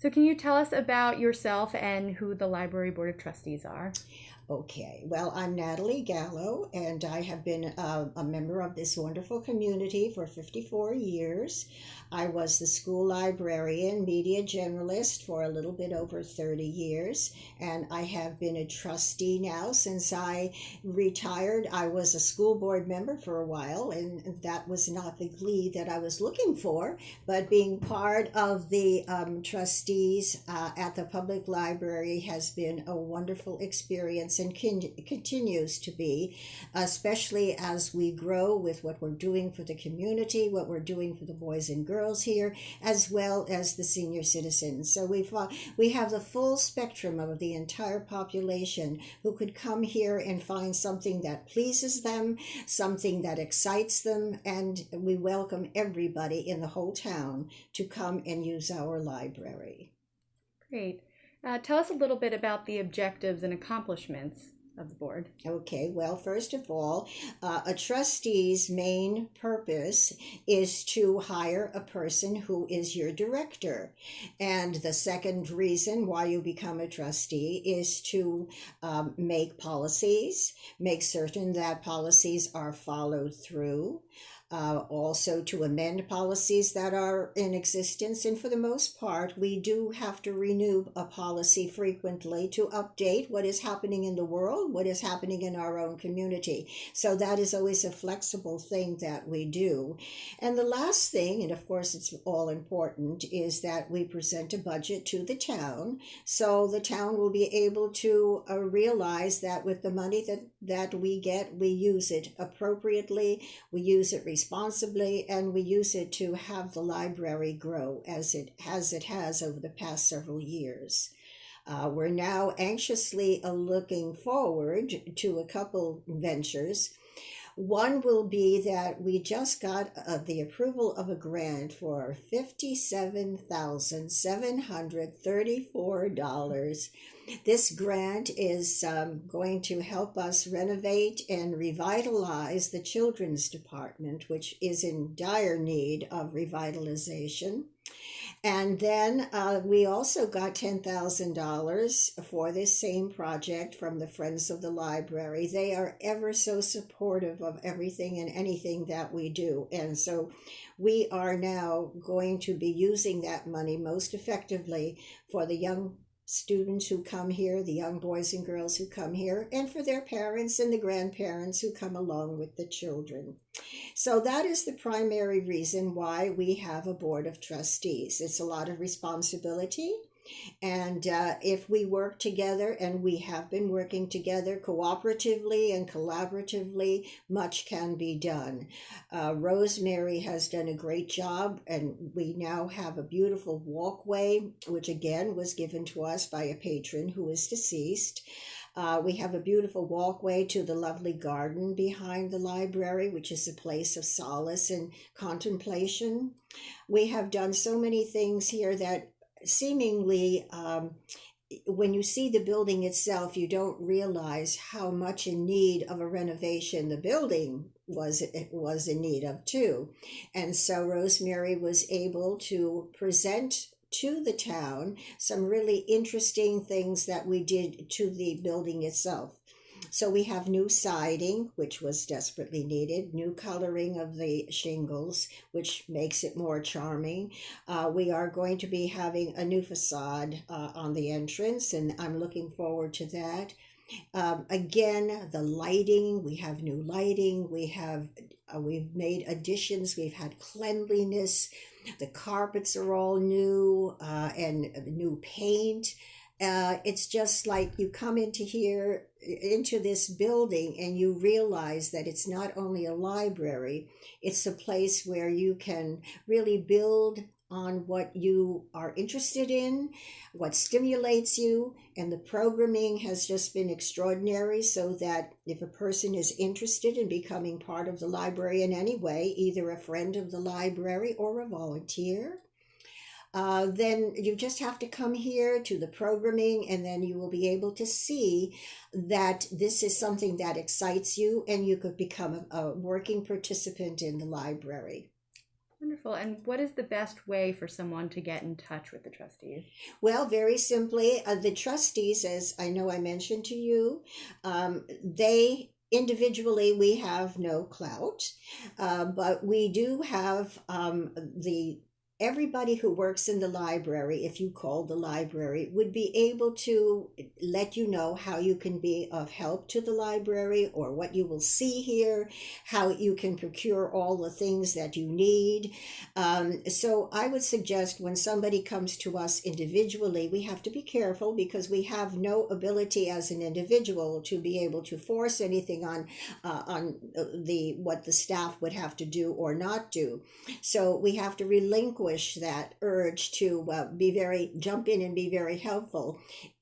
So can you tell us about yourself and who the Library Board of Trustees are? Okay, well, I'm Natalie Gallo, and I have been a member of this wonderful community for 54 years. I was the school librarian, media generalist for a little bit over 30 years, and I have been a trustee now since I retired. I was a school board member for a while, and that was not the glee that I was looking for, but being part of the trustees at the public library has been a wonderful experience and continues to be, especially as we grow with what we're doing for the community, what we're doing for the boys and girls here, as well as the senior citizens. So we have the full spectrum of the entire population who could come here and find something that pleases them, something that excites them, and we welcome everybody in the whole town to come and use our library. Great. Tell us a little bit about the objectives and accomplishments of the board. Okay, well, first of all, a trustee's main purpose is to hire a person who is your director. And the second reason why you become a trustee is to make policies, make certain that policies are followed through. Also to amend policies that are in existence. And for the most part, we do have to renew a policy frequently to update what is happening in the world, what is happening in our own community. So that is always a flexible thing that we do. And the last thing, and of course it's all important, is that we present a budget to the town. So the town will be able to realize that with the money that we get, we use it appropriately, we use it responsibly, and we use it to have the library grow as it has over the past several years. We're now anxiously looking forward to a couple ventures. One will be that we just got the approval of a grant for $57,734. This grant is going to help us renovate and revitalize the children's department, which is in dire need of revitalization. And then we also got $10,000 for this same project from the Friends of the Library. They are ever so supportive of everything and anything that we do. And so we are now going to be using that money most effectively for the young students who come here, the young boys and girls who come here, and for their parents and the grandparents who come along with the children. So that is the primary reason why we have a board of trustees. It's a lot of responsibility. And if we work together, and we have been working together cooperatively and collaboratively, much can be done. Rosemary has done a great job, and we now have a beautiful walkway, which again was given to us by a patron who is deceased. We have a beautiful walkway to the lovely garden behind the library, which is a place of solace and contemplation. We have done so many things here that seemingly when you see the building itself, you don't realize how much in need of a renovation the building was in need of too. And so Rosemary was able to present to the town some really interesting things that we did to the building itself. So we have new siding, which was desperately needed, new coloring of the shingles, which makes it more charming. We are going to be having a new facade on the entrance, and I'm looking forward to that. Again, the lighting, we have new lighting, we've made additions, we've had cleanliness, the carpets are all new, and new paint. It's just like you come into this building, and you realize that it's not only a library, it's a place where you can really build on what you are interested in, what stimulates you, and the programming has just been extraordinary, so that if a person is interested in becoming part of the library in any way, either a friend of the library or a volunteer, then you just have to come here to the programming, and then you will be able to see that this is something that excites you, and you could become a working participant in the library. Wonderful. And what is the best way for someone to get in touch with the trustees? Well, very simply, the trustees, as I know I mentioned to you, they individually, we have no clout, but we do have the everybody who works in the library, if you call the library, would be able to let you know how you can be of help to the library, or what you will see here, how you can procure all the things that you need. So I would suggest, when somebody comes to us individually, we have to be careful, because we have no ability as an individual to be able to force anything on the what the staff would have to do or not do. So we have to relinquish that urge to jump in and be very helpful.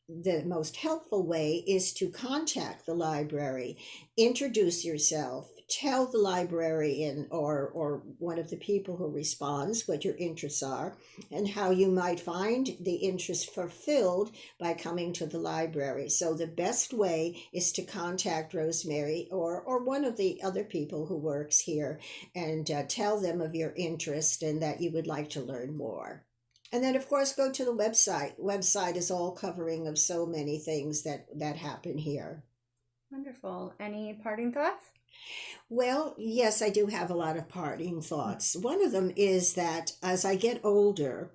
The most helpful way is to contact the library, introduce yourself, tell the librarian or one of the people who responds what your interests are, and how you might find the interest fulfilled by coming to the library. So the best way is to contact Rosemary or one of the other people who works here, and tell them of your interest and that you would like to learn more. And then, of course, go to the website. Website is all covering of so many things that happen here. Wonderful. Any parting thoughts? Well, yes, I do have a lot of parting thoughts. One of them is that as I get older,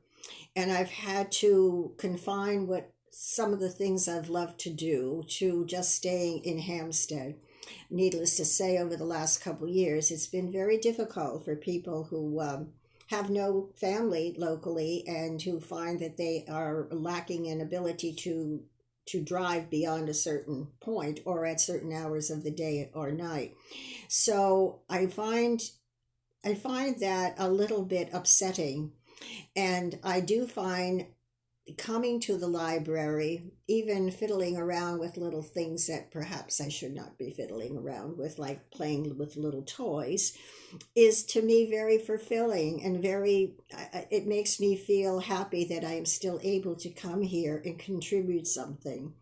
and I've had to confine what some of the things I've loved to do to just staying in Hampstead. Needless to say, over the last couple of years, it's been very difficult for people who have no family locally, and who find that they are lacking in ability to drive beyond a certain point, or at certain hours of the day or night. So I find that a little bit upsetting, and I do find coming to the library, even fiddling around with little things that perhaps I should not be fiddling around with, like playing with little toys, is to me very fulfilling, and it makes me feel happy that I am still able to come here and contribute something.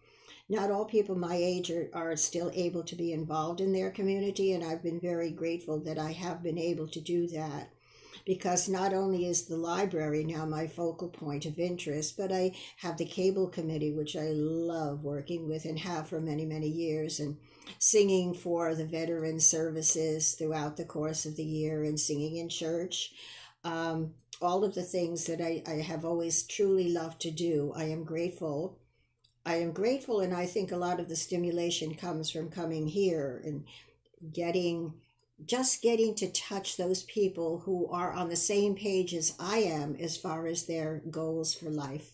Not all people my age are still able to be involved in their community, and I've been very grateful that I have been able to do that. Because not only is the library now my focal point of interest, but I have the cable committee, which I love working with and have for many, many years, and singing for the veteran services throughout the course of the year, and singing in church. All of the things that I have always truly loved to do. I am grateful, and I think a lot of the stimulation comes from coming here and getting to touch those people who are on the same page as I am as far as their goals for life.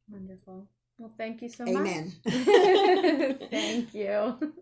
Wonderful. Well, thank you so Amen. much. Thank you.